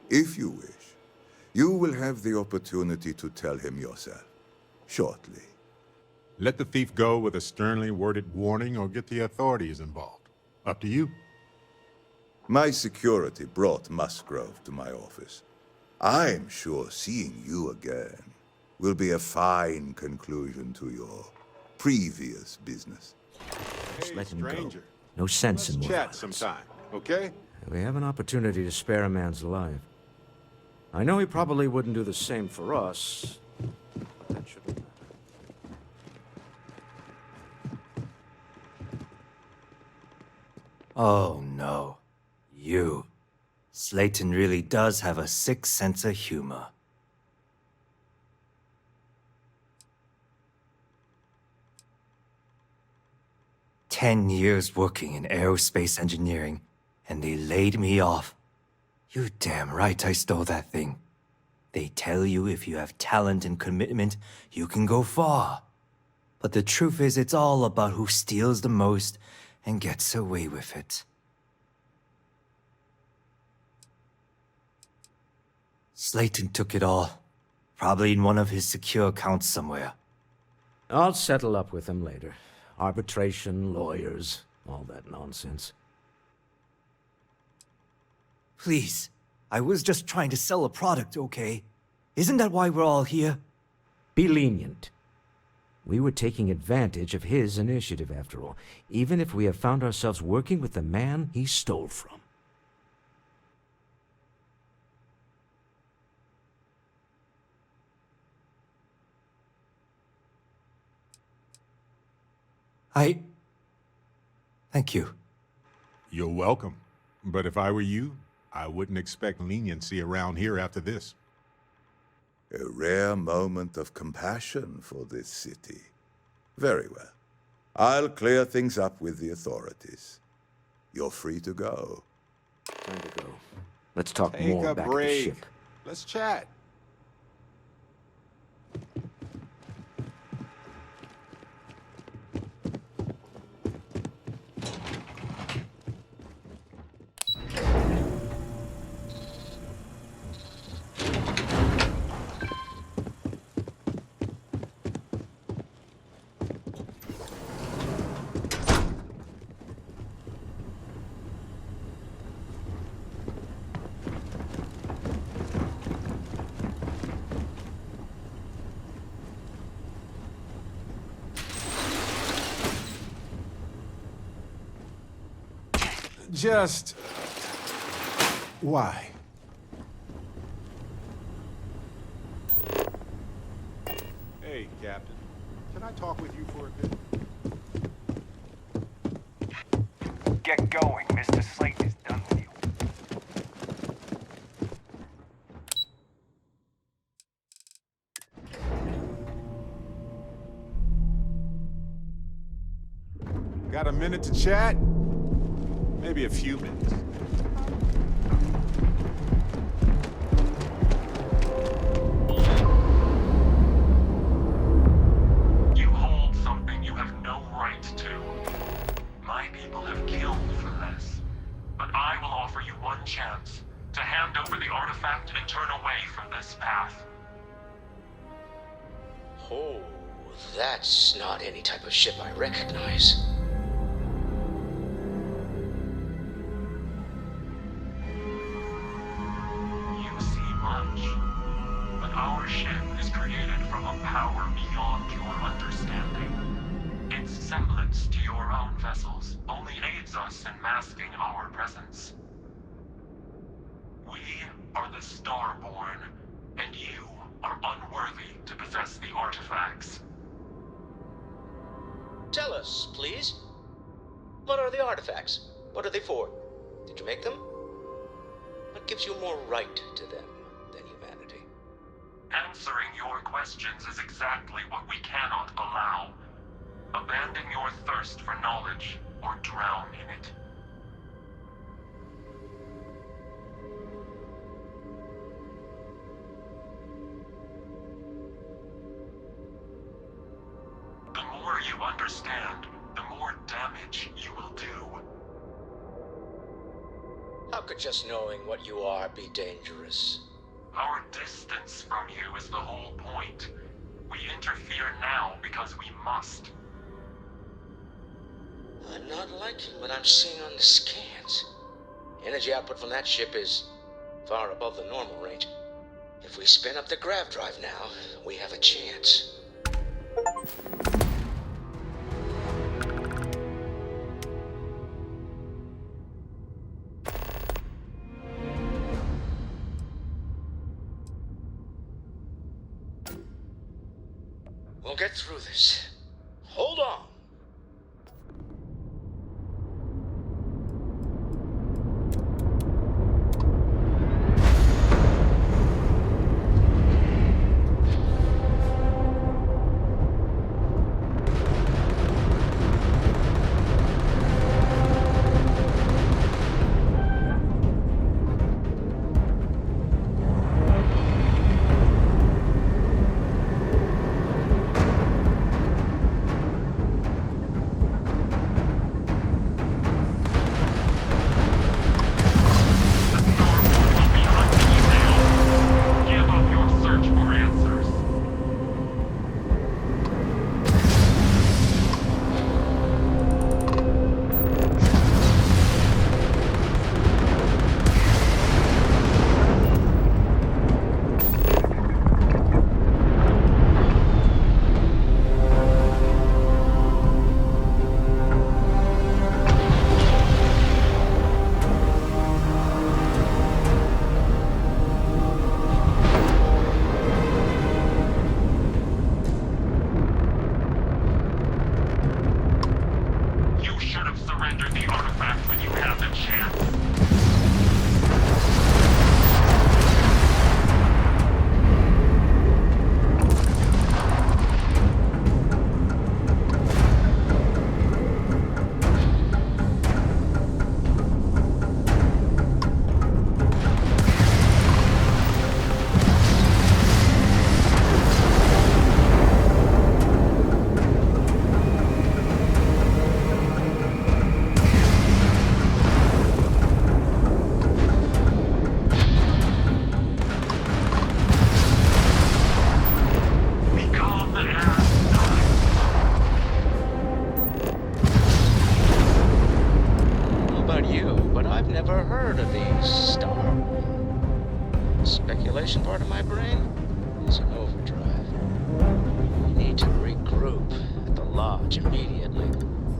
If you wish, you will have the opportunity to tell him yourself, shortly. Let the thief go with a sternly worded warning or get the authorities involved. Up to you. My security brought Musgrove to my office. I'm sure seeing you again will be a fine conclusion to your previous business. Just let him stranger. go. No sense in Let's more chat violence. sometime, okay? We have an opportunity to spare a man's life. I know he probably wouldn't do the same for us, but that shouldn't matter. Oh no. You. Slayton really does have a sick sense of humor. "10 years working in aerospace engineering, and they laid me off. You damn right I stole that thing. They tell you if you have talent and commitment, you can go far. But the truth is, it's all about who steals the most and gets away with it." Slayton took it all. Probably in one of his secure accounts somewhere. I'll settle up with him later. Arbitration, lawyers, all that nonsense. Please, I was just trying to sell a product, okay? Isn't that why we're all here? Be lenient. We were taking advantage of his initiative, after all, even if we have found ourselves working with the man he stole from. Thank you. You're welcome. But if I were you, I wouldn't expect leniency around here after this. A rare moment of compassion for this city. Very well. I'll clear things up with the authorities. You're free to go. Time to go. Let's talk Take more a back at the break. ship. Let's chat. Just... why? Hey, Captain. Can I talk with you for a bit? Get going. Mr. Slayton is done with you. Got a minute to chat? Maybe a few minutes. You hold something you have no right to. My people have killed for less. But I will offer you one chance to hand over the artifact and turn away from this path. Oh, that's not any type of ship I recognize. Our ship is created from a power beyond your understanding. Its semblance to your own vessels only aids us in masking our presence. We are the Starborn, and you are unworthy to possess the artifacts. Tell us, please. What are the artifacts? What are they for? Did you make them? What gives you more right to them than humanity? Answering your questions is exactly what we cannot allow. Abandon your thirst for knowledge, or drown in it. The more you understand, the more damage you will do. How could just knowing what you are be dangerous? Our distance from you is the whole point. We interfere now because we must. I'm not liking what I'm seeing on the scans. Energy output from that ship is far above the normal range. If we spin up the grav drive now, we have a chance. We'll get through this. Hold on. speculation part of my brain is in overdrive. We need to regroup at the lodge immediately.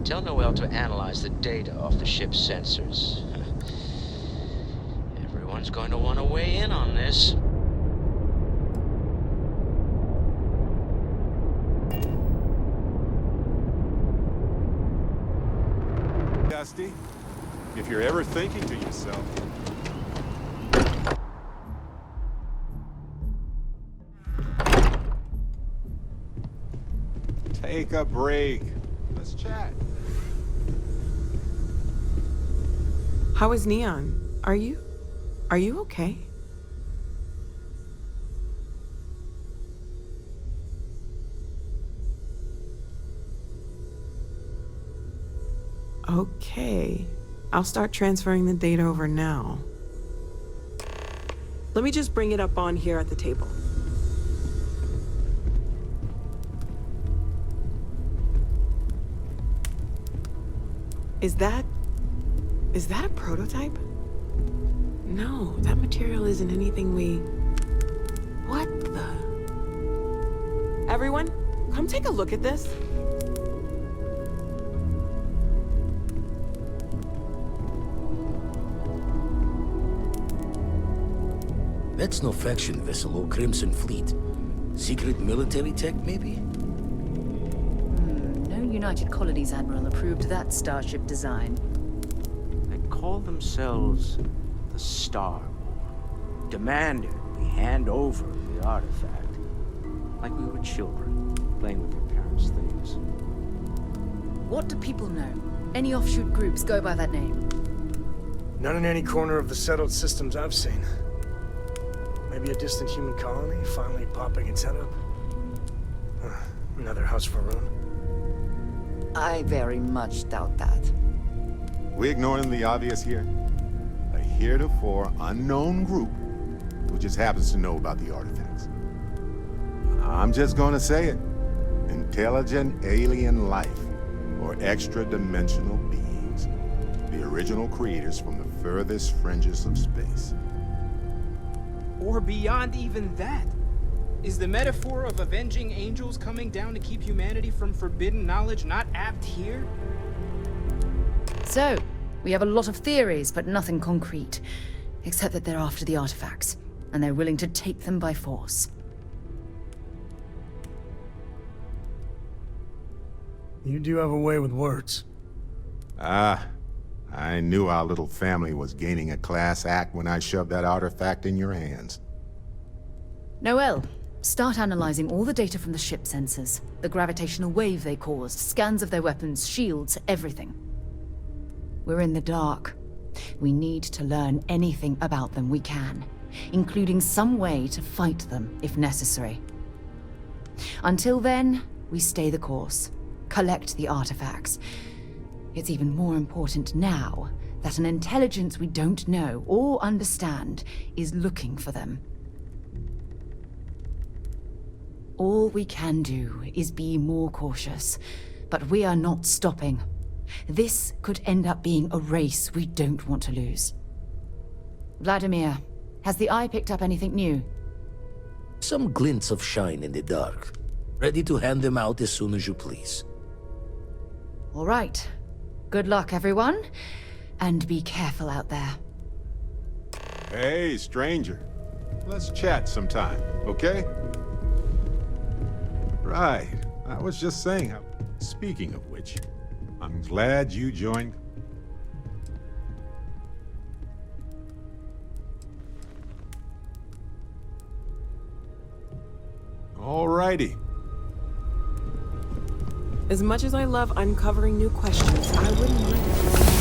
Tell Noel to analyze the data off the ship's sensors. Everyone's going to want to weigh in on this. Dusty, if you're ever thinking to yourself, take a break. Let's chat. How is Neon? Are you okay? Okay. I'll start transferring the data over now. Let me just bring it up on here at the table. Is that a prototype? No, that material isn't anything we... What the... Everyone, come take a look at this. That's no faction vessel or Crimson Fleet. Secret military tech, maybe? No United Colonies Admiral approved that starship design. They call themselves the Star War. Demanded we hand over the artifact. Like we were children, playing with their parents' things. What do people know? Any offshoot groups go by that name? Not in any corner of the settled systems I've seen. Maybe a distant human colony finally popping its head up. Another house for Rune. I very much doubt that. We ignoring the obvious here? A heretofore unknown group who just happens to know about the artifacts. I'm just gonna say it. Intelligent alien life, or extra-dimensional beings. The original creators from the furthest fringes of space. Or beyond even that. Is the metaphor of avenging angels coming down to keep humanity from forbidden knowledge not apt here? So, we have a lot of theories, but nothing concrete. Except that they're after the artifacts, and they're willing to take them by force. You do have a way with words. I knew our little family was gaining a class act when I shoved that artifact in your hands. Noel, start analyzing all the data from the ship sensors. The gravitational wave they caused, scans of their weapons, shields, everything. We're in the dark. We need to learn anything about them we can, including some way to fight them if necessary. Until then, we stay the course, collect the artifacts. It's even more important now that an intelligence we don't know or understand is looking for them. All we can do is be more cautious, but we are not stopping. This could end up being a race we don't want to lose. Vladimir, has the Eye picked up anything new? Some glints of shine in the dark. Ready to hand them out as soon as you please. All right. Good luck, everyone. And be careful out there. Hey, stranger. Let's chat sometime, okay? Right. I was just saying, speaking of which, I'm glad you joined. Alrighty. As much as I love uncovering new questions, I wouldn't mind it.